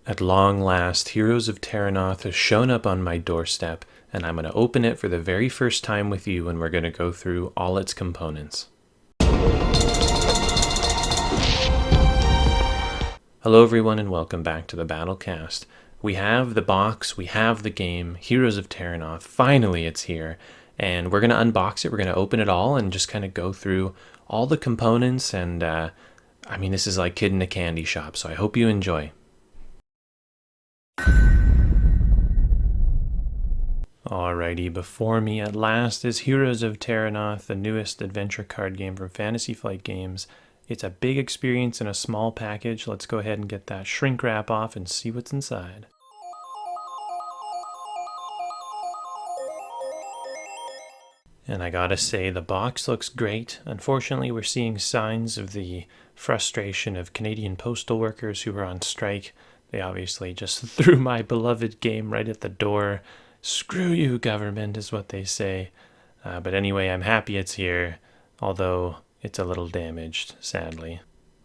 At long last, Heroes of Terrinoth has shown up on my doorstep, and I'm going to open it for the very first time with you, and we're going to go through all its components. Hello everyone, and welcome back to the BattleCast. We have the box, we have the game, Heroes of Terrinoth. Finally, it's here, and we're going to unbox it, we're going to open it all, and just kind of go through all the components, and this is like kid in a candy shop, so I hope you enjoy. Alrighty, before me at last is Heroes of Terrinoth, the newest adventure card game from Fantasy Flight Games. It's a big experience in a small package. Let's go ahead and get that shrink wrap off and see what's inside. And I gotta say, the box looks great. Unfortunately, we're seeing signs of the frustration of Canadian postal workers who are on strike. They obviously just threw my beloved game right at the door. Screw you, government, is what they say. But anyway, I'm happy it's here, although it's a little damaged, sadly.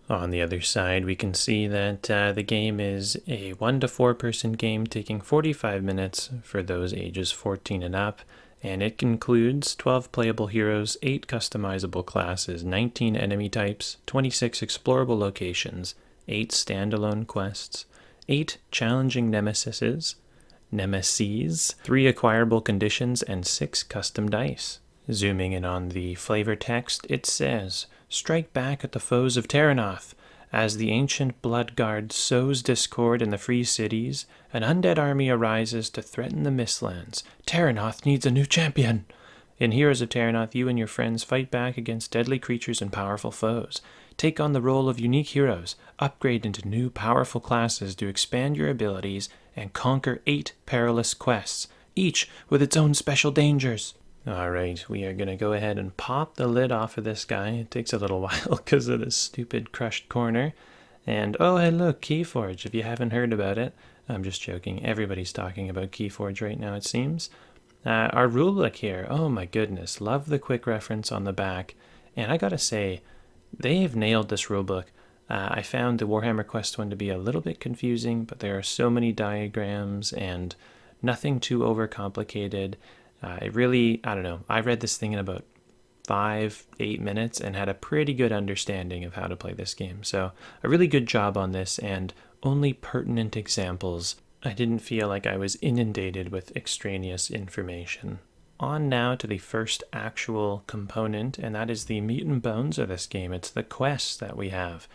On the other side, we can see that the game is a 1 to 4 person game taking 45 minutes for those ages 14 and up, and it includes 12 playable heroes, 8 customizable classes, 19 enemy types, 26 explorable locations, 8 standalone quests, 8 challenging nemesis, 3 acquirable conditions, and 6 custom dice. Zooming in on the flavor text, it says, "Strike back at the foes of Terrinoth. As the ancient Bloodguard sows discord in the free cities, an undead army arises to threaten the Mistlands. Terrinoth needs a new champion." In Heroes of Terrinoth, you and your friends fight back against deadly creatures and powerful foes. Take on the role of unique heroes, upgrade into new powerful classes to expand your abilities, and conquer 8 perilous quests, each with its own special dangers. Alright, we are going to go ahead and pop the lid off of this guy. It takes a little while because of this stupid crushed corner. And oh, hey look, Keyforge, if you haven't heard about it. I'm just joking, everybody's talking about Keyforge right now, it seems. Our rulebook here, oh my goodness, love the quick reference on the back. And I gotta say, they've nailed this rulebook. I found the Warhammer Quest one to be a little bit confusing, but there are so many diagrams and nothing too overcomplicated. It really, I don't know, I read this thing in about 5-8 minutes and had a pretty good understanding of how to play this game. So a really good job on this, and only pertinent examples. I didn't feel like I was inundated with extraneous information. On now to the first actual component, and that is the Mutant Bones of this game. It's the quests that we have.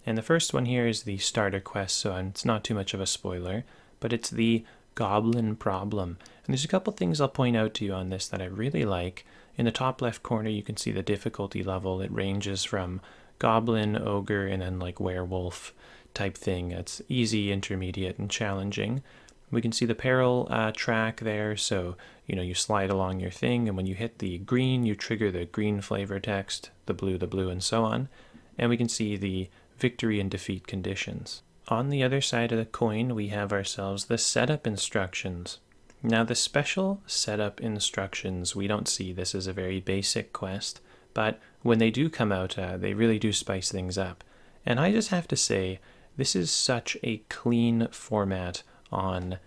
And the first one here is the starter quest, so it's not too much of a spoiler, but it's the Goblin Problem. And there's a couple things I'll point out to you on this that I really like. In the top left corner, you can see the difficulty level. It ranges from Goblin, Ogre, and then like Werewolf type thing. It's easy, intermediate, and challenging. We can see the peril track there, so you slide along your thing, and when you hit the green, you trigger the green flavor text, the blue, and so on. And we can see the victory and defeat conditions. On the other side of the coin, we have ourselves the setup instructions. Now, the special setup instructions, we don't see this as a very basic quest, but when they do come out, they really do spice things up. And I just have to say, this is such a clean format on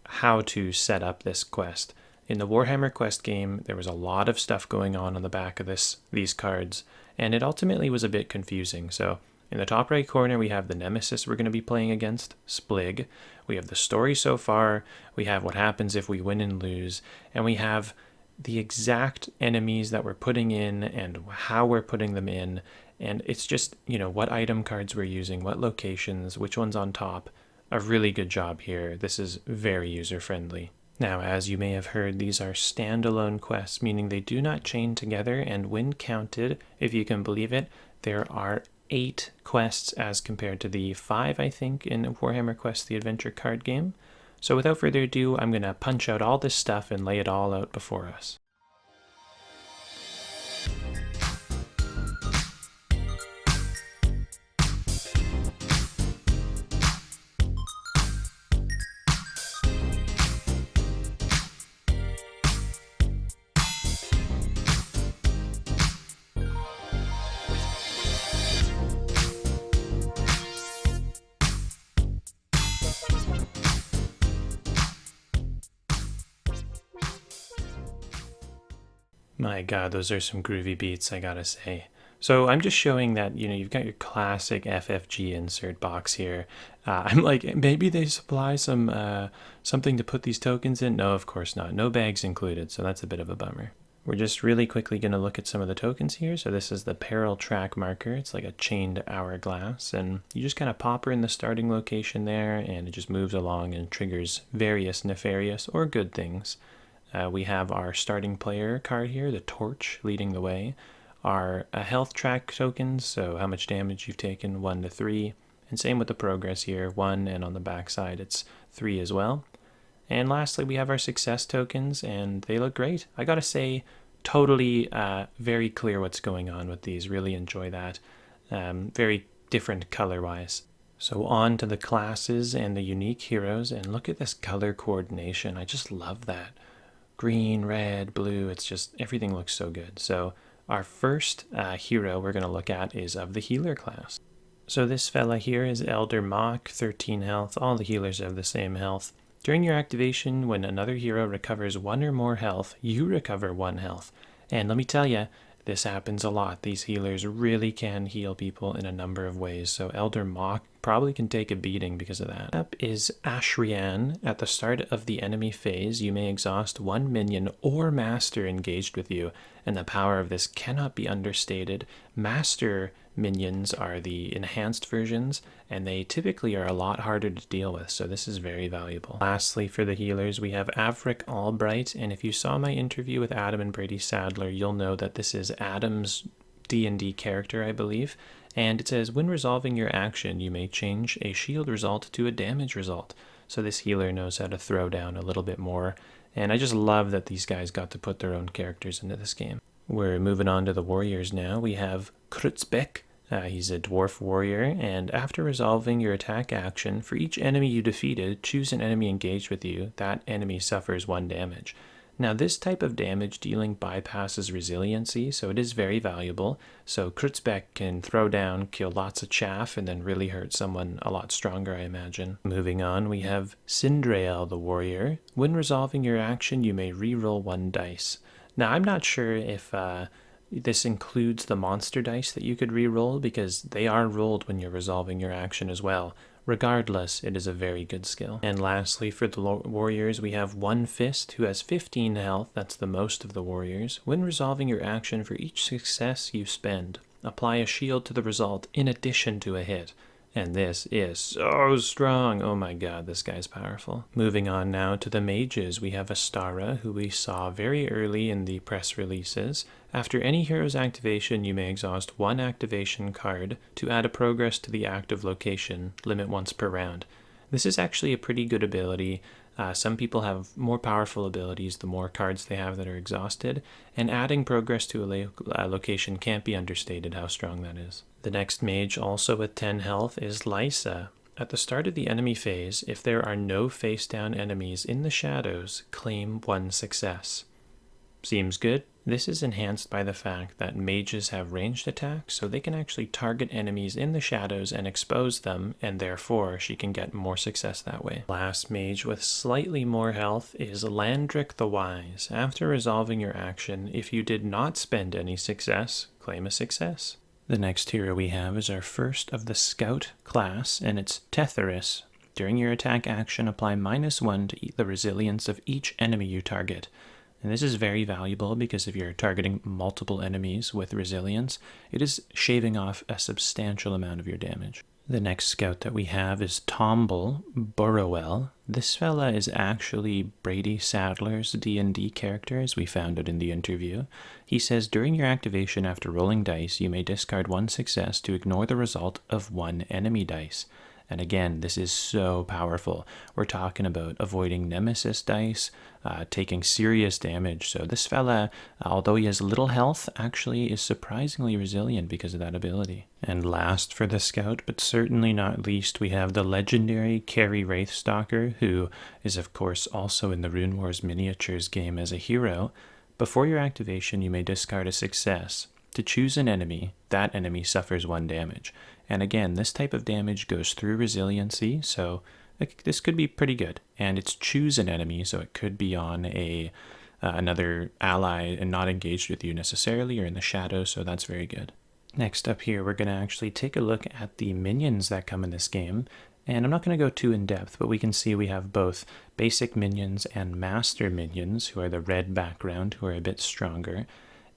how to set up this quest. In the Warhammer Quest game, there was a lot of stuff going on the back of these cards, and it ultimately was a bit confusing. So in the top right corner, we have the nemesis we're going to be playing against, Splig. We have the story so far, we have what happens if we win and lose, and we have the exact enemies that we're putting in and how we're putting them in. And it's just, what item cards we're using, what locations, which one's on top. A really good job here. This is very user-friendly. Now, as you may have heard, these are standalone quests, meaning they do not chain together, and when counted, if you can believe it, there are 8 quests as compared to the 5, I think, in Warhammer Quest, the adventure card game. So without further ado, I'm going to punch out all this stuff and lay it all out before us. My god, those are some groovy beats, I gotta say. So I'm just showing that, you've got your classic FFG insert box here. I'm like, maybe they supply something to put these tokens in? No, of course not. No bags included, so that's a bit of a bummer. We're just really quickly going to look at some of the tokens here. So this is the peril track marker. It's like a chained hourglass, and you just kind of pop her in the starting location there, and it just moves along and triggers various nefarious or good things. We have our starting player card here, the torch, leading the way. Our health track tokens, so how much damage you've taken, 1 to 3. And same with the progress here, 1, and on the back side it's 3 as well. And lastly, we have our success tokens, and they look great. I gotta say, totally very clear what's going on with these. Really enjoy that. Very different color-wise. So on to the classes and the unique heroes, and look at this color coordination. I just love that. Green, red, blue, it's just, everything looks so good. So our first hero we're going to look at is of the healer class. So this fella here is Elder Mock, 13 health. All the healers have the same health. During your activation, when another hero recovers 1 or more health, you recover 1 health. And let me tell you, this happens a lot. These healers really can heal people in a number of ways. So Elder Mock probably can take a beating because of that. Up is Ashrian. At the start of the enemy phase, you may exhaust 1 minion or master engaged with you, and the power of this cannot be understated. Master minions are the enhanced versions, and they typically are a lot harder to deal with, so this is very valuable. Lastly, for the healers, we have Avric Albright, and if you saw my interview with Adam and Brady Sadler, you'll know that this is Adam's D&D character, I believe. And it says, when resolving your action, you may change a shield result to a damage result. So this healer knows how to throw down a little bit more. And I just love that these guys got to put their own characters into this game. We're moving on to the warriors now. We have Krutzbeck. He's a dwarf warrior. And after resolving your attack action, for each enemy you defeated, choose an enemy engaged with you. That enemy suffers 1 damage. Now this type of damage dealing bypasses resiliency, so it is very valuable. So Krutzbeck can throw down, kill lots of chaff, and then really hurt someone a lot stronger, I imagine. Moving on, we have Sindrael the warrior. When resolving your action, you may reroll 1 dice. Now I'm not sure if this includes the monster dice that you could reroll, because they are rolled when you're resolving your action as well. Regardless, it is a very good skill. And lastly, for the warriors, we have One Fist, who has 15 health. That's the most of the warriors. When resolving your action, for each success you spend, apply a shield to the result in addition to a hit. And this is so strong. Oh my god, this guy's powerful. Moving on now to the mages, we have Astara, who we saw very early in the press releases. After any hero's activation, you may exhaust 1 activation card to add a progress to the active location, limit once per round. This is actually a pretty good ability. Some people have more powerful abilities the more cards they have that are exhausted, and adding progress to a location can't be understated how strong that is. The next mage, also with 10 health, is Lysa. At the start of the enemy phase, if there are no face-down enemies in the shadows, claim 1 success. Seems good? This is enhanced by the fact that mages have ranged attacks, so they can actually target enemies in the shadows and expose them, and therefore she can get more success that way. Last mage with slightly more health is Landric the Wise. After resolving your action, if you did not spend any success, claim a success. The next hero we have is our first of the Scout class, and it's Tetherus. During your attack action, apply -1 to the resilience of each enemy you target. And this is very valuable because if you're targeting multiple enemies with resilience, it is shaving off a substantial amount of your damage. The next scout that we have is Tomble Burrowell. This fella is actually Brady Sadler's D&D character, as we found out in the interview. He says, during your activation after rolling dice, you may discard 1 success to ignore the result of 1 enemy dice. And again, this is so powerful. We're talking about avoiding nemesis dice, taking serious damage. So this fella, although he has little health, actually is surprisingly resilient because of that ability. And last for the scout, but certainly not least, we have the legendary Carrie Wraithstalker, who is of course also in the Rune Wars miniatures game as a hero. Before your activation, you may discard a success. To choose an enemy, that enemy suffers 1 damage. And again, this type of damage goes through resiliency, so this could be pretty good. And it's choose an enemy, so it could be on a another ally and not engaged with you necessarily or in the shadows, so that's very good. Next up here, we're going to actually take a look at the minions that come in this game. And I'm not going to go too in depth, but we can see we have both basic minions and master minions, who are the red background, who are a bit stronger.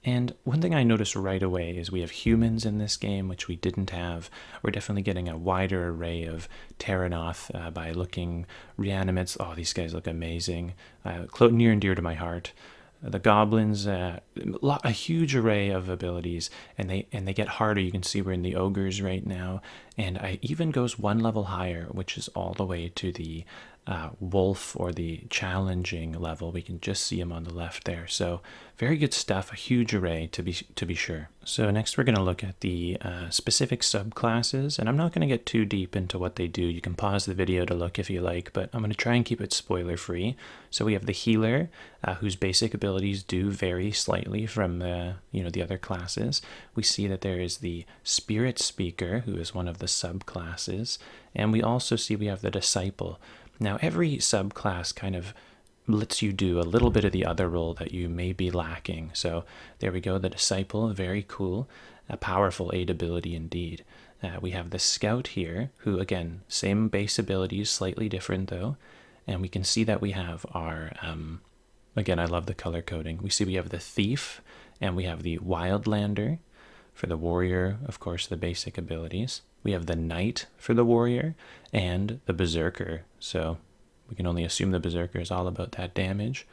And one thing I noticed right away is we have humans in this game, which we didn't have. We're definitely getting a wider array of Terrinoth by looking reanimates. Oh, these guys look amazing. Near and dear to my heart. The goblins, a huge array of abilities, and they get harder. You can see we're in the ogres right now, and I even goes one level higher, which is all the way to the wolf, or the challenging level. We can just see him on the left there. So very good stuff, a huge array to be sure. So next we're going to look at the specific subclasses, and I'm not going to get too deep into what they do. You can pause the video to look if you like, but I'm going to try and keep it spoiler free. So we have the healer, whose basic abilities do vary slightly from the other classes. We see that there is the spirit speaker, who is one of the subclasses, and we also see we have the disciple. Now, every subclass kind of lets you do a little bit of the other role that you may be lacking. So there we go, the disciple, very cool, a powerful aid ability indeed. We have the scout here, who again, same base abilities, slightly different though. And we can see that we have our, again, I love the color coding. We see we have the thief, and we have the wildlander. For the warrior, of course, the basic abilities. We have the knight for the warrior, and the berserker. So we can only assume the berserker is all about that damage.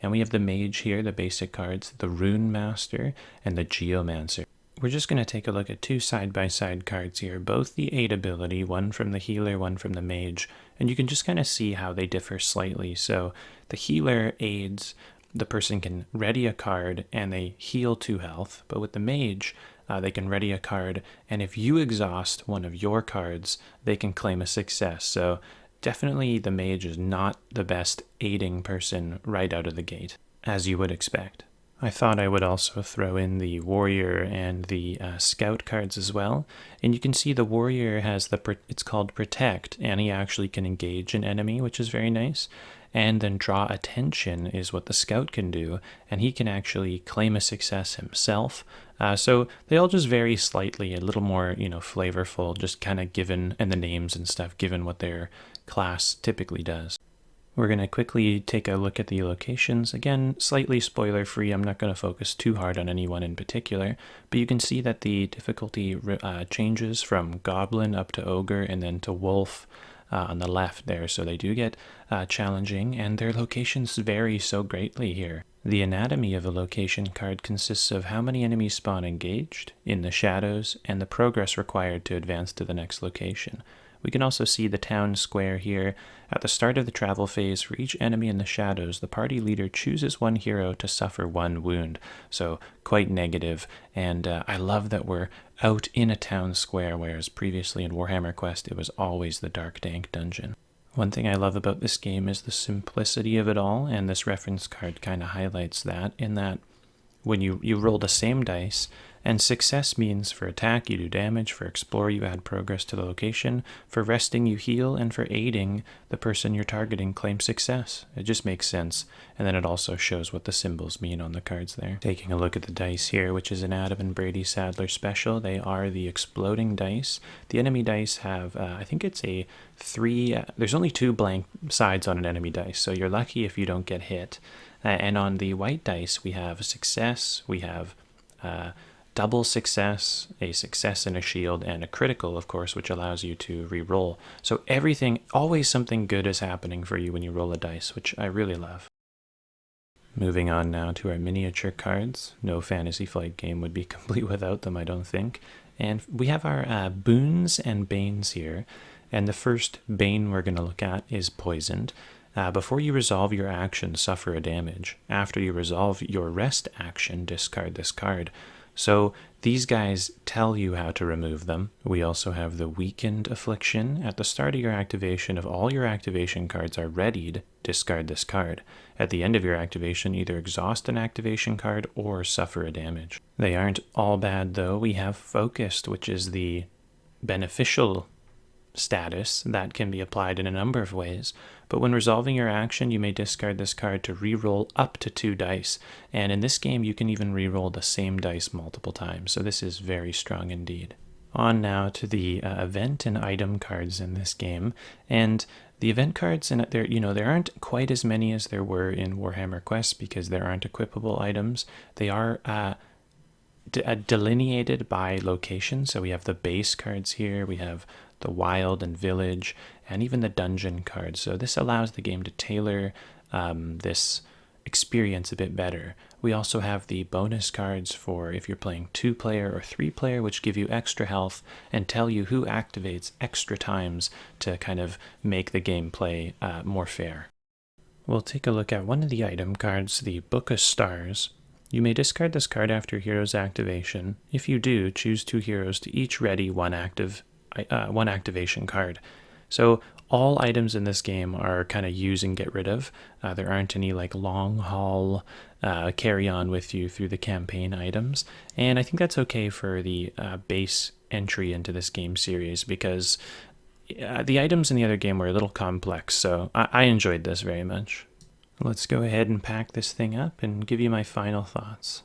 And we have the mage here, the basic cards, the rune master, and the geomancer. We're just going to take a look at two side-by-side cards here, both the aid ability, one from the healer, one from the mage, and you can just kind of see how they differ slightly. So the healer aids, the person can ready a card and they heal 2 health, but with the mage, they can ready a card, and if you exhaust one of your cards, they can claim a success. So definitely the mage is not the best aiding person right out of the gate, as you would expect. I thought I would also throw in the warrior and the scout cards as well. And you can see the warrior has it's called protect, and he actually can engage an enemy, which is very nice. And then draw attention is what the scout can do, and he can actually claim a success himself. So they all just vary slightly, a little more, flavorful, just kind of given, and the names and stuff, given what their class typically does. We're going to quickly take a look at the locations. Again, slightly spoiler-free. I'm not going to focus too hard on any one in particular, but you can see that the difficulty changes from goblin up to ogre and then to wolf on the left there. So they do get challenging, and their locations vary so greatly here. The anatomy of a location card consists of how many enemies spawn engaged, in the shadows, and the progress required to advance to the next location. We can also see the town square here. At the start of the travel phase, for each enemy in the shadows, the party leader chooses one hero to suffer 1 wound. So quite negative, and I love that we're out in a town square, whereas previously in Warhammer Quest it was always the dark dank dungeon. One thing I love about this game is the simplicity of it all, and this reference card kind of highlights that, in that when you roll the same dice, and success means for attack you do damage, for explore you add progress to the location, for resting you heal, and for aiding the person you're targeting claim success. It just makes sense, and then it also shows what the symbols mean on the cards there. Taking a look at the dice here, which is an Adam and Brady Sadler special, they are the exploding dice. The enemy dice have, I think it's a 3, there's only 2 blank sides on an enemy dice, so you're lucky if you don't get hit. And on the white dice, we have a success, we have double success, a success and a shield, and a critical, of course, which allows you to re-roll. So everything, always something good is happening for you when you roll a dice, which I really love. Moving on now to our miniature cards. No Fantasy Flight game would be complete without them, I don't think. And we have our boons and banes here. And the first bane we're going to look at is poisoned. Before you resolve your action, suffer a damage. After you resolve your rest action, discard this card. So these guys tell you how to remove them. We also have the weakened affliction. At the start of your activation, if all your activation cards are readied, discard this card. At the end of your activation, either exhaust an activation card or suffer a damage. They aren't all bad though. We have focused, which is the beneficial status that can be applied in a number of ways, but when resolving your action, you may discard this card to re-roll up to 2 dice, and in this game you can even re-roll the same dice multiple times, so this is very strong indeed. On now to the event and item cards in this game, and the event cards, and there aren't quite as many as there were in Warhammer Quest because there aren't equipable items. They are delineated by location, so we have the base cards here, we have the wild and village, and even the dungeon cards. So this allows the game to tailor this experience a bit better. We also have the bonus cards for if you're playing 2-player or 3-player, which give you extra health and tell you who activates extra times to kind of make the gameplay more fair. We'll take a look at one of the item cards, the Book of Stars. You may discard this card after hero's activation. If you do, choose 2 heroes to each ready one activation card. So all items in this game are kind of use and get rid of. There aren't any like long haul carry on with you through the campaign items. And I think that's okay for the base entry into this game series because the items in the other game were a little complex. So I enjoyed this very much. Let's go ahead and pack this thing up and give you my final thoughts.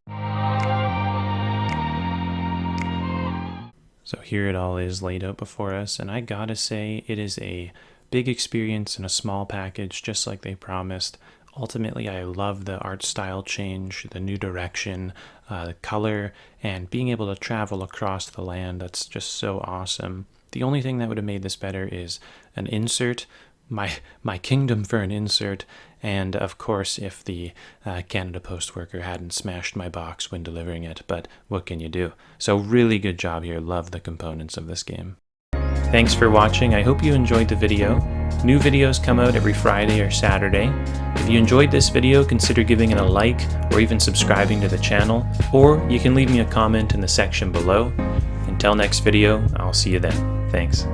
So here it all is laid out before us, and I gotta say it is a big experience in a small package, just like they promised. Ultimately, I love the art style change, the new direction, the color, and being able to travel across the land. That's just so awesome. The only thing that would have made this better is an insert, my kingdom for an insert, and of course if the Canada Post worker hadn't smashed my box when delivering it, but what can you do? So really good job here, love the components of this game. Thanks for watching, I hope you enjoyed the video. New videos come out every Friday or Saturday. If you enjoyed this video, consider giving it a like or even subscribing to the channel, or you can leave me a comment in the section below. Until next video, I'll see you then. Thanks.